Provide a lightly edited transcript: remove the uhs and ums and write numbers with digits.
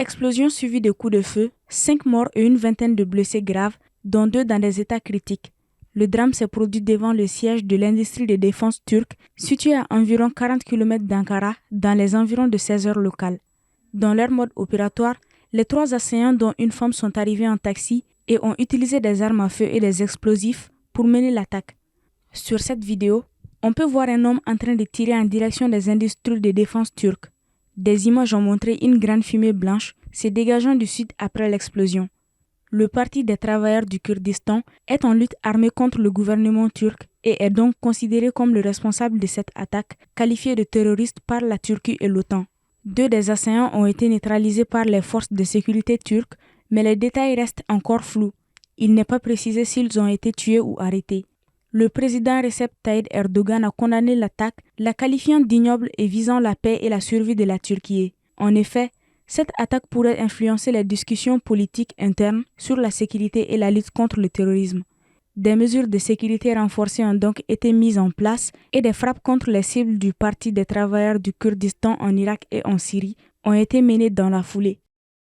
explosions suivies de coups de feu, 5 morts et une vingtaine de blessés graves, dont 2 dans des états critiques. Le drame s'est produit devant le siège de l'industrie de défense turque, situé à environ 40 km d'Ankara, dans les environs de 16 heures locales. Dans leur mode opératoire, les 3 assaillants dont une femme sont arrivés en taxi et ont utilisé des armes à feu et des explosifs pour mener l'attaque. Sur cette vidéo, on peut voir un homme en train de tirer en direction des industries de défense turques. Des images ont montré une grande fumée blanche se dégageant du sud après l'explosion. Le Parti des travailleurs du Kurdistan est en lutte armée contre le gouvernement turc et est donc considéré comme le responsable de cette attaque, qualifiée de terroriste par la Turquie et l'OTAN. 2 des assaillants ont été neutralisés par les forces de sécurité turques, mais les détails restent encore flous. Il n'est pas précisé s'ils ont été tués ou arrêtés. Le président Recep Tayyip Erdogan a condamné l'attaque, la qualifiant d'ignoble et visant la paix et la survie de la Turquie. En effet, cette attaque pourrait influencer les discussions politiques internes sur la sécurité et la lutte contre le terrorisme. Des mesures de sécurité renforcées ont donc été mises en place et des frappes contre les cibles du Parti des travailleurs du Kurdistan en Irak et en Syrie ont été menées dans la foulée.